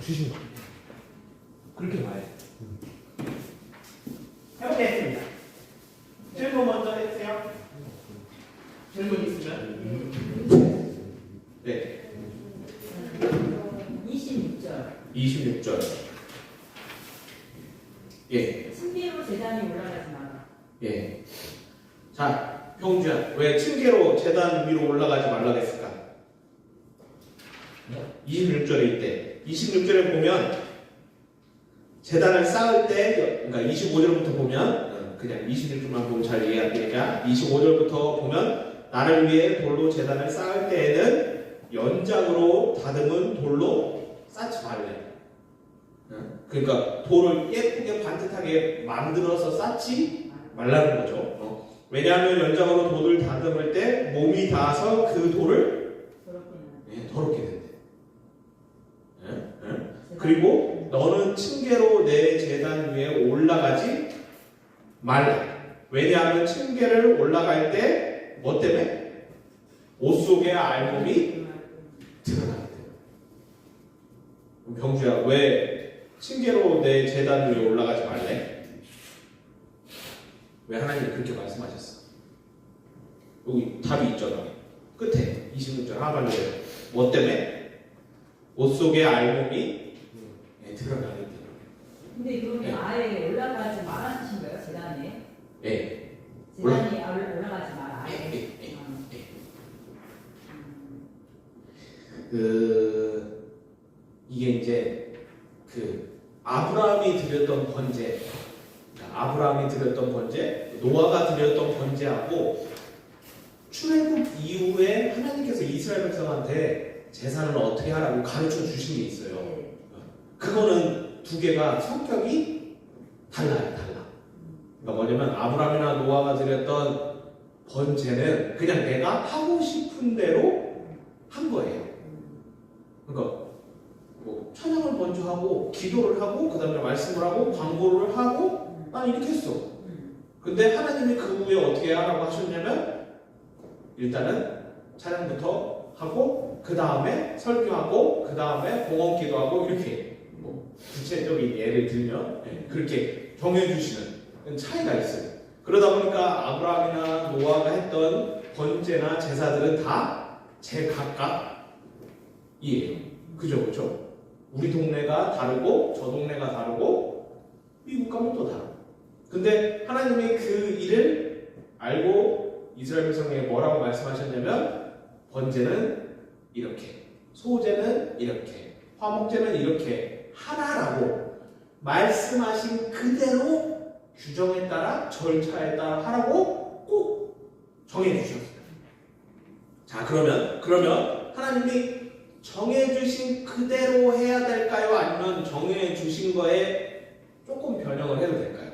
주신 거. 그렇게 봐야 돼. 해보겠습니다. 질문 먼저 해주세요. 질문 있으면. 네. 26절. 26절. 예. 신비로 재단이 올라가지 마라. 예. 자, 형주야, 왜 층계로 재단 위로 올라가지 말라 했을까? 26절에 있대. 26절에 보면 재단을 쌓을 때, 그러니까 25절부터 보면 그냥 26절만 보면 잘 이해 안 되니까 25절부터 보면 나를 위해 돌로 재단을 쌓을 때에는 연장으로 다듬은 돌로 쌓지 말래. 그러니까 돌을 예쁘게 반듯하게 만들어서 쌓지 말라는 거죠. 왜냐하면 연장으로 돌을 다듬을 때 몸이 닿아서 그 돌을 더럽게 된대. 그리고 너는 층계로 내 재단 위에 올라가지 말라. 왜냐하면 층계를 올라갈 때 뭐 때문에? 옷 속에 알몸이 드러나게 돼. 병주야, 왜 층계로 내 재단 위에 올라가지 말래? 왜 하나님이 그렇게 말씀하셨어? 여기 답이 있잖아. 끝에 26절 하반절에 뭐 때문에? 옷 속에 알몸이 드러나게 돼. 근데 그러면 아예 올라가지 말라는 뜻인가요? 재단에? 예. 재단이 올라가지 마라. 아예. 이게 이제 아브라함이 드렸던 번제, 아브라함이 드렸던 번제, 노아가 드렸던 번제하고 출애굽 이후에 하나님께서 이스라엘 백성한테 제사를 어떻게 하라고 가르쳐 주신 게 있어요. 그거는 두 개가 성격이 달라요, 달라. 그러니까 뭐냐면 아브라함이나 노아가 드렸던 번제는 그냥 내가 하고 싶은 대로 한 거예요. 그러니까 뭐 찬양을 먼저 하고 기도를 하고 그 다음에 말씀을 하고 광고를 하고 난 이렇게 했어. 근데 하나님이 그 후에 어떻게 하라고 하셨냐면 일단은 찬양부터 하고 그 다음에 설교하고 그 다음에 봉헌 기도하고 이렇게 뭐 구체적인 예를 들면 그렇게 정해주시는 차이가 있어요. 그러다 보니까 아브라함이나 노아가 했던 번제나 제사들은 다 제각각이에요. 그죠, 그죠? 우리 동네가 다르고 저 동네가 다르고 미국 가면 또 다르고. 근데 하나님이 그 일을 알고 이스라엘 백성에게 뭐라고 말씀하셨냐면 번제는 이렇게, 소제는 이렇게, 화목제는 이렇게 하라라고 말씀하신 그대로 규정에 따라 절차에 따라 하라고 꼭 정해주셨어요. 자, 그러면 하나님이 정해주신 그대로 해야 될까요? 아니면 정해주신 거에 조금 변형을 해도 될까요?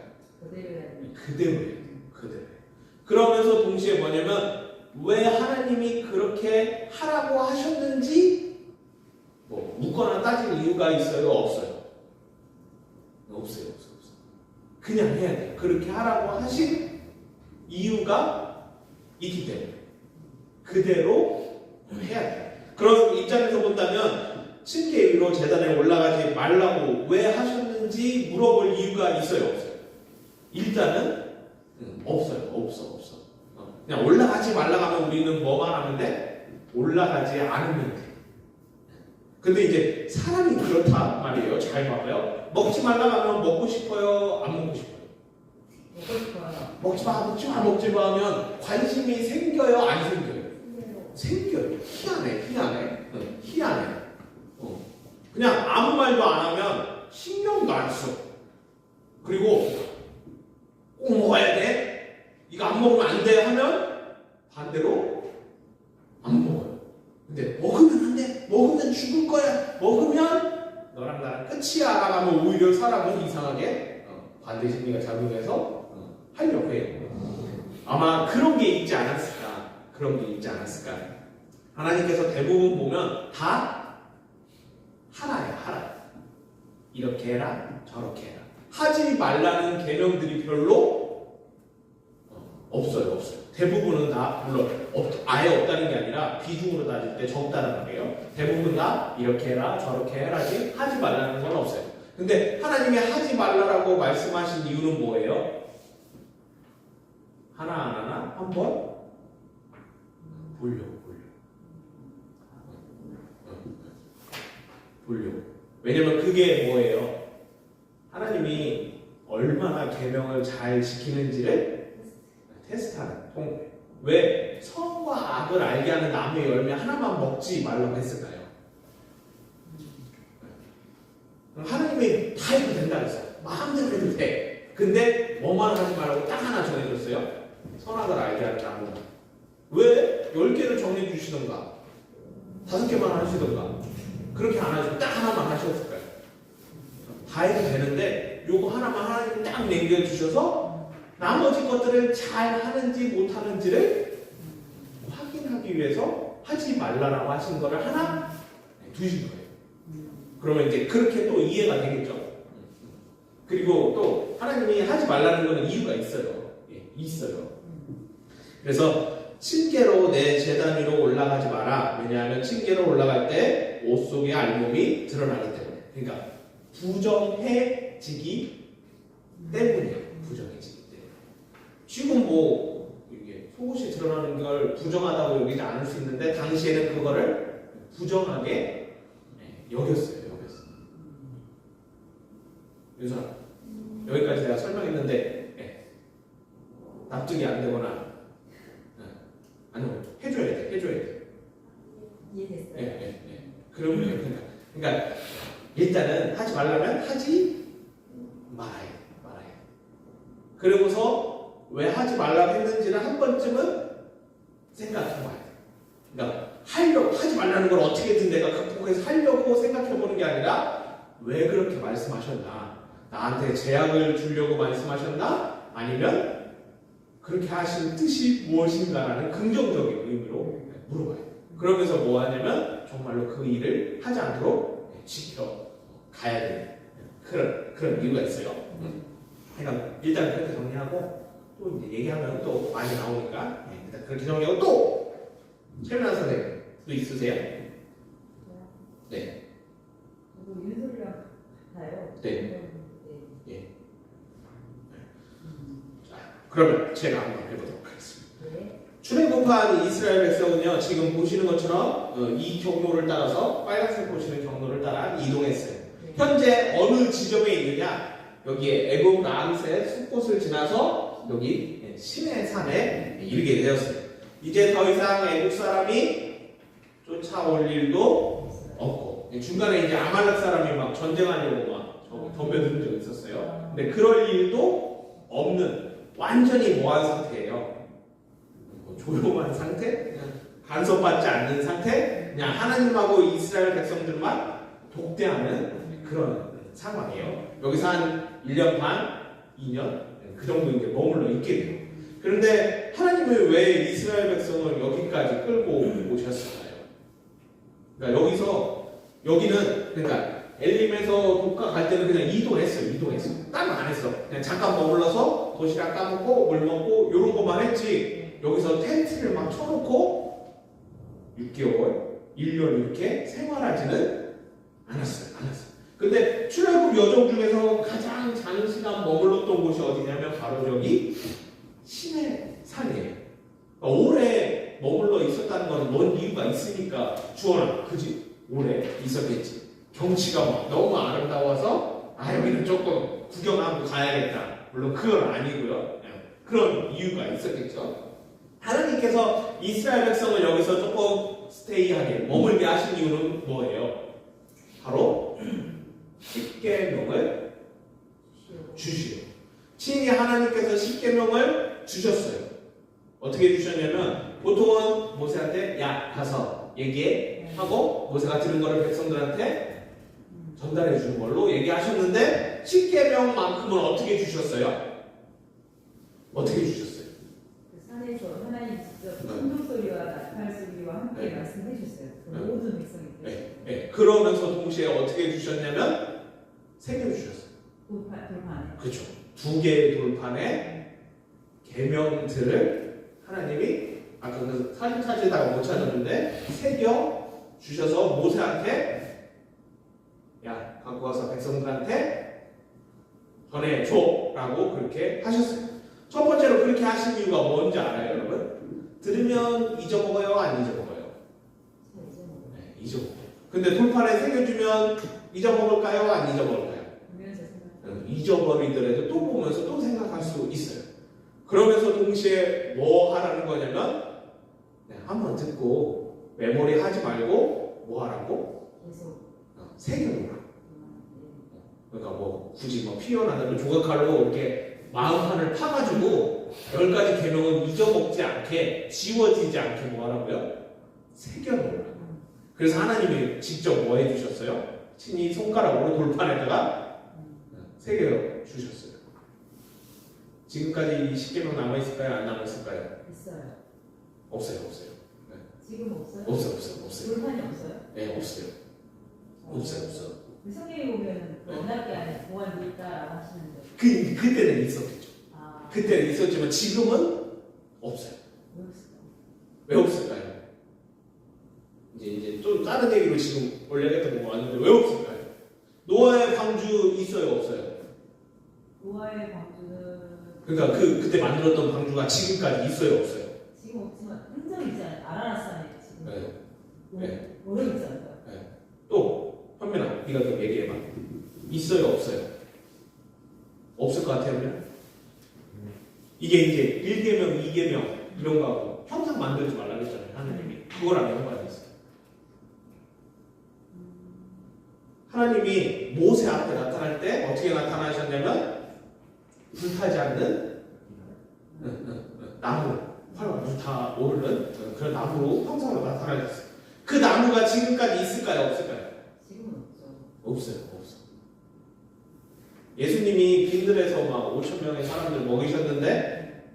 그대로 해야 돼요. 그대로. 그러면서 동시에 뭐냐면 왜 하나님이 그렇게 하라고 하셨는지 뭐 묻거나 따질 이유가 있어요? 없어요? 없어요. 그냥 해야 돼요. 그렇게 하라고 하신 이유가 있기 때문에 그대로 해야 돼요. 그런 입장에서 본다면 층계 위로 재단에 올라가지 말라고 왜 하셨는지 물어볼 이유가 있어요? 없어요? 일단은 없어. 그냥 올라가지 말라고 하면 우리는 뭐만 하면 돼? 올라가지 않으면 돼. 근데 이제 사람이 그렇단 말이에요. 잘 봐봐요. 먹지 말라고 하면 먹고 싶어요? 안 먹고 싶어요? 먹지 마 하면 관심이 생겨요? 안 생겨요? 생겨요. 희한해. 그냥 아무 말도 안 하면 신경도 안 써. 그리고 꼭 먹어야 돼? 이거 안 먹으면 안 돼? 하면 반대로 안 먹어요. 근데 먹으면 안 돼. 먹으면 죽을 거야. 먹으면 너랑 나랑 끝이야 라고 하면 오히려 사람은 이상하게 반대 심리가 작용해서 하려고 해요. 아마 그런 게 있지 않았을까. 하나님께서 대부분 보면 다 하라. 이렇게 해라, 저렇게 해라. 하지 말라는 계명들이 별로 없어요. 대부분은 다 물론 아예 없다는 게 아니라 비중으로 따질 때 적다는 말이에요. 대부분 다 이렇게 해라 저렇게 해라지 하지 말라는 건 없어요. 근데 하나님이 하지 말라라고 말씀하신 이유는 뭐예요? 하나하나 한번 보려고. 왜냐면 그게 뭐예요? 하나님이 얼마나 계명을 잘 지키는지를 테스트하는 통계. 왜 선과 악을 알게 하는 나무의 열매 하나만 먹지 말라고 했을까요? 하나님이 다 해도 된다 그랬어요. 마음대로 해도 돼. 근데 뭐만 하지 말라고 딱 하나 정해줬어요. 선악을 알게 하는 나무. 왜 10개를 정해주시던가 5개만 하시던가 그렇게 안 하시고 딱 하나만 하셨을까요? 다 해도 되는데 요거 하나만 하나님 딱 남겨주셔서 나머지 것들을 잘 하는지 못하는지를 확인하기 위해서 하지 말라라고 하신 거를 하나 두신 거예요. 그러면 이제 그렇게 또 이해가 되겠죠. 그리고 또 하나님이 하지 말라는 거는 이유가 있어요. 있어요. 그래서 층계로 내 제단 위로 올라가지 마라. 왜냐하면 층계로 올라갈 때 옷 속의 알몸이 드러나기 때문에. 그러니까 부정해지기 때문이에요. 부정해지기 때문에. 지금 뭐 이게 속옷이 드러나는 걸 부정하다고 여기지 않을 수 있는데 당시에는 그거를 부정하게 여겼어요. 그래서 여기까지 내가 설명했는데 납득이 안 되거나 아니 해줘야 돼. 이해됐어요? 그러니까 일단은 하지 말라면 하지 말아요. 그리고서 왜 하지 말라고 했는지를 한 번쯤은 생각해봐야 돼. 그러니까 하지 말라는 걸 어떻게든 내가 극복해서 하려고 생각해보는 게 아니라 왜 그렇게 말씀하셨나? 나한테 제약을 주려고 말씀하셨나? 아니면 그렇게 하신 뜻이 무엇인가라는 긍정적인 의미로 물어봐요. 그러면서 뭐 하냐면 정말로 그 일을 하지 않도록 지켜가야 되는 그런 이유가 있어요. 그러니까 일단 그렇게 정리하고 또 이제 얘기하면 또 많이 나오니까 일단 그렇게 정리하고 또 최민아 선생님 또 있으세요? 네. 윤소리랑 같아요. 네. 그러면 제가 한번 해보도록 하겠습니다. 네. 출애굽한 이스라엘 백성은요 지금 보시는 것처럼 이 경로를 따라서 빨간색 보시는 경로를 따라 이동했어요. 네. 현재 어느 지점에 있느냐? 여기에 애굽 라암셋 숲곳을 지나서 여기 시내산에 이르게 되었어요. 이제 더 이상 애굽 사람이 쫓아올 일도 없고 중간에 이제 아말렉 사람이 막 전쟁하려고 막 덤벼드는 적이 있었어요. 근데 그럴 일도 없는 완전히 모한 상태예요. 조용한 상태, 그냥 간섭받지 않는 상태, 그냥 하나님하고 이스라엘 백성들만 독대하는 그런 상황이에요. 여기서 한 1년 반, 2년 그 정도 이제 머물러 있게 돼요. 그런데 하나님은 왜 이스라엘 백성을 여기까지 끌고 오셨을까요? 그러니까 여기는 그러니까 엘림에서 독가 갈 때는 그냥 이동했어요. 딴 거 안 했어. 그냥 잠깐 머물러서 도시락 까먹고 물 먹고 이런 것만 했지. 여기서 텐트를 막 쳐놓고 6개월, 1년 이렇게 생활하지는 않았어요. 근데 출애굽 여정 중에서 가장 장시간 머물렀던 곳이 어디냐면 바로 저기 시내산이에요. 그러니까 오래 머물러 있었다는 건 뭔 이유가 있으니까 주원아, 그지? 오래 있었겠지. 경치가 막 너무 아름다워서 여기는 조금 구경하고 가야겠다. 물론 그건 아니고요. 그런 이유가 있었겠죠. 하나님께서 이스라엘 백성을 여기서 조금 스테이하게 머물게 하신 이유는 뭐예요? 바로 십계명을 주시오. 친히 하나님께서 십계명을 주셨어요. 어떻게 주셨냐면 보통은 모세한테 야 가서 얘기해 하고 모세가 들은 거를 백성들한테 전달해 주는 걸로 얘기하셨는데 십계명만큼은 어떻게 주셨어요? 어떻게 주셨어요? 그 산에서 하나님 직접 천둥 소리와 나팔 소리와 함께 말씀해 주셨어요. 그 모든 백성이. 그러면서 동시에 어떻게 주셨냐면 세 개를 주셨어요. 돌판에. 그렇죠. 2개의 돌판에 계명들을 하나님이 아까 그 사진 찾으다가 못 찾았는데 새겨 주셔서 모세한테 야 갖고 와서 백성들한테 전해줘라고 그렇게 하셨어요. 첫 번째로 그렇게 하신 이유가 뭔지 알아요, 여러분? 들으면 잊어먹어요, 안 잊어먹어요? 네, 잊어먹어요. 근데 돌판에 새겨주면 잊어먹을까요, 안 잊어먹을까요? 잊어버리더라도 또 보면서 또 생각할 수 있어요. 그러면서 동시에 뭐 하라는 거냐면 한번 듣고 메모리 하지 말고 뭐 하라고? 새겨놓으라고. 그러니까 뭐 굳이 뭐 피어나는 조각칼로 이렇게 마음판을 파가지고 10가지 계명은 잊어먹지 않게 지워지지 않게 뭐 하라고요? 새겨놓으라고. 그래서 하나님이 직접 뭐 해주셨어요? 친히 손가락으로 돌판에다가 새겨 주셨어요. 지금까지 이 10계명 남아있을까요? 안 남아있을까요? 있어요. 없어요. 네. 지금 없어요? 없어요. 돌판이 없어요? 네, 없어요. 없어요. 그 성경에 보면 그 언약궤 안에 보관돼 있다라고 하시는데 그때는 있었겠죠. 그때는 있었지만 지금은 없어요. 왜 없을까요? 이제 좀 다른 얘기로 지금 원래부터 뭐 왔는데 왜 없을까요? 노아의 방주 있어요, 없어요? 노아의 방주는 그러니까 그때 만들었던 방주가 지금까지 있어요, 없어요? 지금 없지만 흔적이 있잖아요. 아라라산에 지금 네. 오래 있잖아요. 또 현민아, 네가 좀 얘기해봐. 있어요, 없어요? 없을 것 같아요, 현민아? 이게 이제 1계명, 2계명 이런 거하고 형상 만들지 말라고 했잖아요, 하나님이. 그거랑 연관이 있어요. 하나님이 모세 앞에 나타날 때 어떻게 나타나셨냐면 불타지 않는 나무, 활 다 오르는 그런 나무로 형상으로 나타나셨어요. 그 나무가 지금까지 있을까요, 없을까요? 지금은 없죠. 없어요. 예수님이 빈들에서 막 5,000명의 사람들 먹이셨는데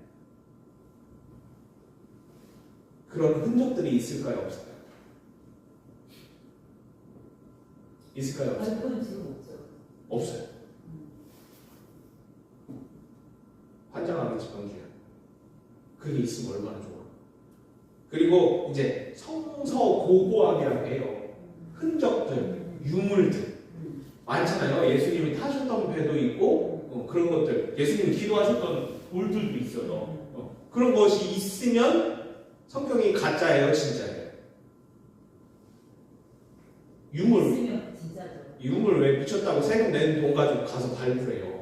그런 흔적들이 있을까요, 없을까요? 있을까요, 없을까요? 그건 지금 없죠. 없어요. 환장하겠지, 방주야. 그게 있으면 얼마나 좋아. 그리고 이제 성서고고학이라고 해요. 흔적들, 유물들 많잖아요. 예수님이 타셨던 배도 있고 그런 것들, 예수님이 기도하셨던 돌들도 있어요. 그런 것이 있으면 성경이 가짜예요, 진짜예요? 있으면 진짜죠. 유물 왜 미쳤다고 세금 낸 돈 가지고 가서 발굴해요.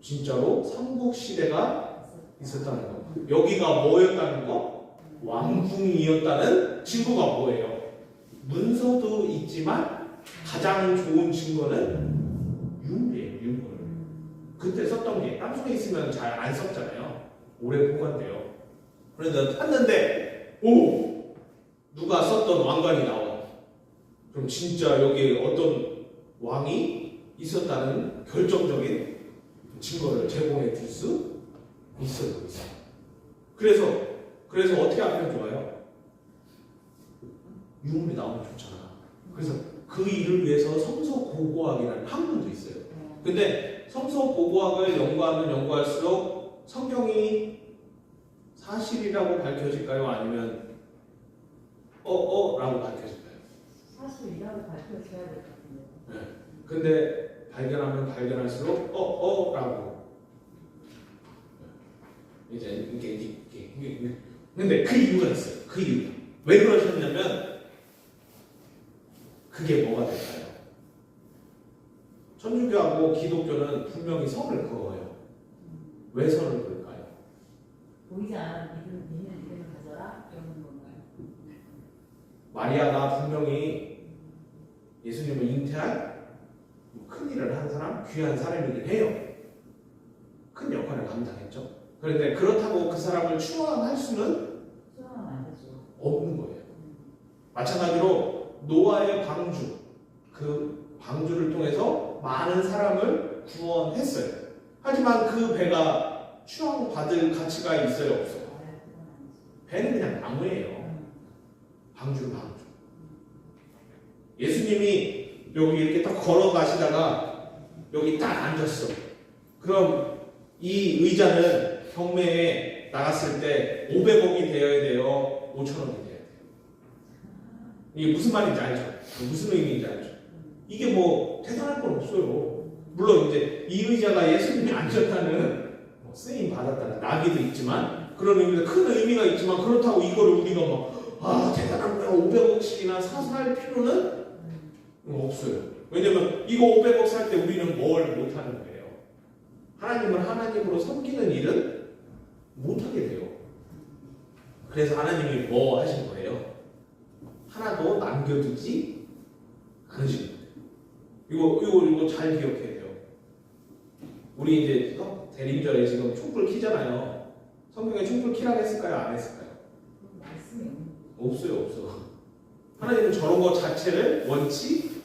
진짜로 삼국시대가 있었다는 거. 여기가 뭐였다는 거? 왕궁이었다는 증거가 뭐예요? 문서도 있지만 가장 좋은 증거는 유물이에요, 유물. 그때 썼던 게 땅속에 있으면 잘 안 썼잖아요. 오래 보관돼요. 그래서 탔는데 누가 썼던 왕관이 나와. 그럼 진짜 여기에 어떤 왕이 있었다는 결정적인 증거를 제공해 줄 수 있어요. 그래서 어떻게 하면 좋아요? 유물이 나오면 좋잖아. 그래서 그 일을 위해서 성서고고학이라는 학문도 있어요. 근데 성서고고학을 연구하면 연구할수록 성경이 사실이라고 밝혀질까요? 아니면 라고 밝혀질까요? 사실이라고 밝혀져야 될 것 같은데요. 네. 근데 발견하면 발견할수록 라고 이제 이게 근데 그 이유가 있어요. 그 이유가 왜 그러셨냐면 그게 뭐가 될까요? 천주교하고 기독교는 분명히 선을 그어요. 왜 선을 그을까요? 보이지 않는 믿음을 가져라 이런 건가요? 마리아가 분명히 예수님을 잉태한 큰 일을 한 사람, 귀한 사람이긴 해요. 큰 역할을 감당했죠. 그런데 그렇다고 그 사람을 추앙할 수는 안 되죠. 없는 거예요. 마찬가지로 노아의 방주, 그 방주를 통해서 많은 사람을 구원했어요. 하지만 그 배가 추앙받을 가치가 있어요, 없어요? 배는 그냥 나무예요. 방주는 방주. 예수님이 여기 이렇게 딱 걸어가시다가 여기 딱 앉았어. 그럼 이 의자는 경매에 나갔을 때 500억이 되어야 돼요? 5천억이 돼야 돼요? 이게 무슨 말인지 알죠? 무슨 의미인지 알죠? 이게 뭐 대단할 건 없어요. 물론 이제 이 의자가 예수님이 앉았다는 뭐 쓰임 받았다는 낙이도 있지만 그런 의미가 큰 의미가 있지만 그렇다고 이거를 우리가 막 대단한 거야 500억씩이나 사서 할 필요는 없어요. 왜냐면 이거 500억 살 때 우리는 뭘 못하는 거예요? 하나님을 하나님으로 섬기는 일은 못하게 돼요. 그래서 하나님이 뭐 하신 거예요? 하나도 남겨두지 않으신 거예요. 이거 잘 기억해야 돼요. 우리 이제 대림절에 지금 촛불 켜잖아요. 성경에 촛불 켜라고 했을까요? 안 했을까요? 말씀이 없어요. 하나님은 저런 거 자체를 원치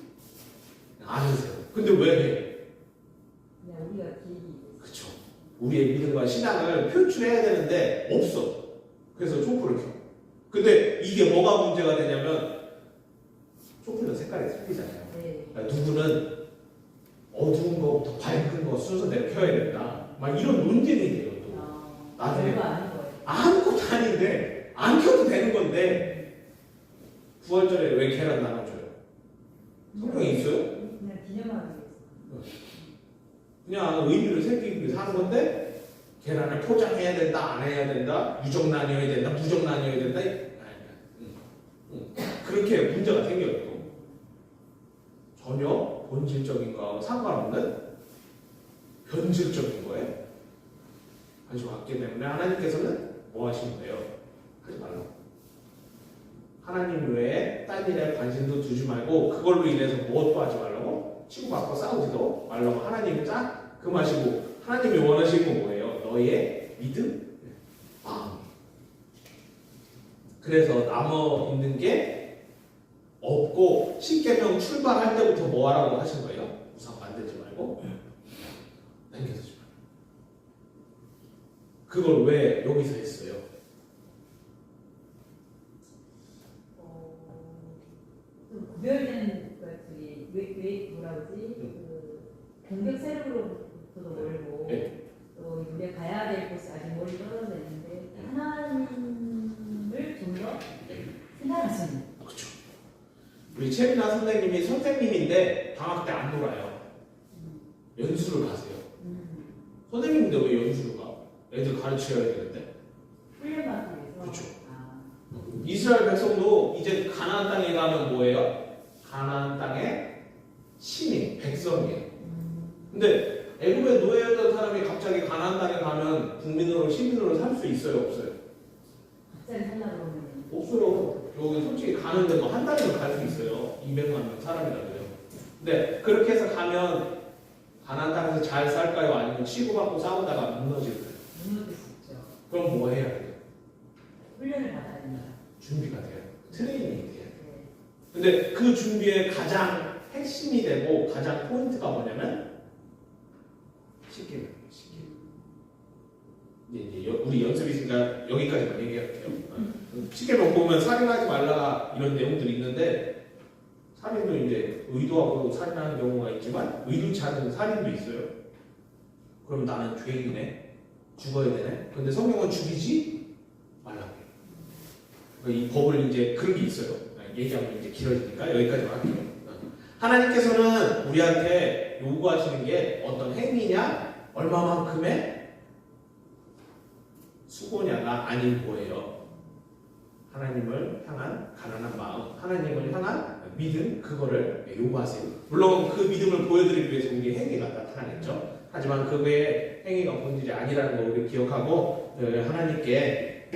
않으세요. 근데 왜 해? 그냥 우리가 기획이 그쵸. 우리의 믿음과 신앙을 표출해야 되는데 없어. 그래서 촛불을 켜. 근데 이게 뭐가 문제가 되냐면 촛불은 색깔이 틀리잖아요. 네. 그러니까 누구는 어두운 거부터 밝은 거 순서대로 켜야 된다. 막 이런 논쟁이 돼요. 또. 나중에 별거 아닌 거예요. 아무것도 아닌데 안 켜도 되는 건데 9월절에 왜 계란 나눠줘요? 성경에 있어요? 그냥 기념하기 위해서. 그냥 의미를 새기기 위해서 하는 건데 계란을 포장해야 된다, 안 해야 된다, 유정 나뉘어야 된다, 무정 나뉘어야 된다. 그렇게 문제가 생겨요. 전혀 본질적인 거하고 상관없는 변질적인 거예요. 가지고 왔기 때문에 하나님께서는 뭐 하시는 거예요? 하지 말라고. 하나님 외에 딴 일에 관심도 두지 말고 그걸로 인해서 무엇도 하지 말라고 치고받고 싸우지도 말라고 하나님이 딱 금하시고 하나님이 원하시는 건 뭐예요? 너의 믿음? 마음. 그래서 남아 있는 게 없고 십계명 출발할 때부터 뭐 하라고 하신 거예요? 우상 만들지 말고 남겨두지 말고. 그걸 왜 여기서 했어요? 좀 구별된 것들이 왜 뭐라 그러지? 그 공격 세력으로부터도 멀고 네. 또 우리가 가야 될 곳이 아직 멀리 떨어져 있는데 하나님을 좀 더 생각하시는. 그렇죠. 우리 채민아 선생님이 선생님인데 방학 때 안 놀아요. 연수를 가세요. 선생님인데 왜 연수를 가? 애들 가르쳐야 되는데. 훈련받기 위해서. 그렇죠. 아. 이스라엘 백성도 이제 가나안 땅에 가면 뭐예요? 가나안 땅의 시민, 백성이에요. 근데 애굽에 노예였던 사람이 갑자기 가나안 땅에 가면 국민으로 시민으로 살 수 있어요, 없어요? 갑자기 살라고 그러면. 없어요. 여기 솔직히 가는데 뭐 한 달이면 갈 수 있어요. 200만 명 사람이라고요. 근데 그렇게 해서 가면 가나안 땅에서 잘 살까요? 아니면 치고받고 싸우다가 무너질까요? 무너질 수 있죠. 그럼 뭐 해야 돼요? 훈련을 받아야 된다. 준비가 돼요. 트레이닝이 돼요. 네. 근데 그 준비의 가장 핵심이 되고 가장 포인트가 뭐냐면 십계명. 이제 우리 연습이 있으니까 여기까지만 얘기할게요. 십계명 보면 살인하지 말라 이런 내용들이 있는데 살인도 이제 의도하고 살인하는 경우가 있지만 의도치 않은 살인도 있어요. 그럼 나는 죄인이네, 죽어야 되네. 근데 성경은 죽이지 말라고 해요. 이 법을 이제 그런 게 있어요. 얘기하면 이제 길어지니까 여기까지만 할게요. 하나님께서는 우리한테 요구하시는 게 어떤 행위냐, 얼마만큼의 수고냐가 아닌 거예요. 하나님을 향한 가난한 마음, 하나님을 향한 믿음, 그거를 요구하세요. 물론 그 믿음을 보여드리기 위해서 우리의 행위가 나타나겠죠. 하지만 그 외에 행위가 본질이 아니라는 걸 우리 기억하고 하나님께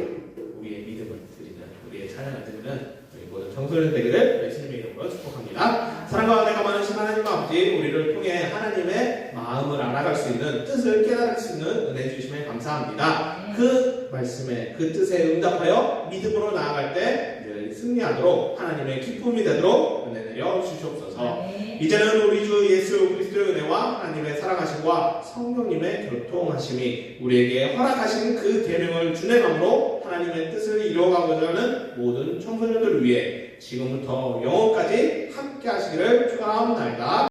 우리의 믿음을 드리는, 우리의 찬양을 드리는 모든 청소년 되기를 예수님의 이름으로 축복합니다. 사랑과 은혜가 많으신 하나님 아버지, 우리를 통해 하나님의 마음을 알아갈 수 있는, 뜻을 깨달을 수 있는 은혜 주심에 감사합니다. 그 말씀에, 그 뜻에 응답하여 믿음으로 나아갈 때 늘 승리하도록 하나님의 기쁨이 되도록 은혜 내려 주시옵소서. 이제는 우리 주 예수 그리스도의 은혜와 하나님의 사랑하심과 성령님의 교통하심이 우리에게 허락하신 그 계명을 준행함으로 하나님의 뜻을 이루어가고자 하는 모든 청소년들을 위해 지금부터 영원까지 함께 하시기를 축원하옵나이다.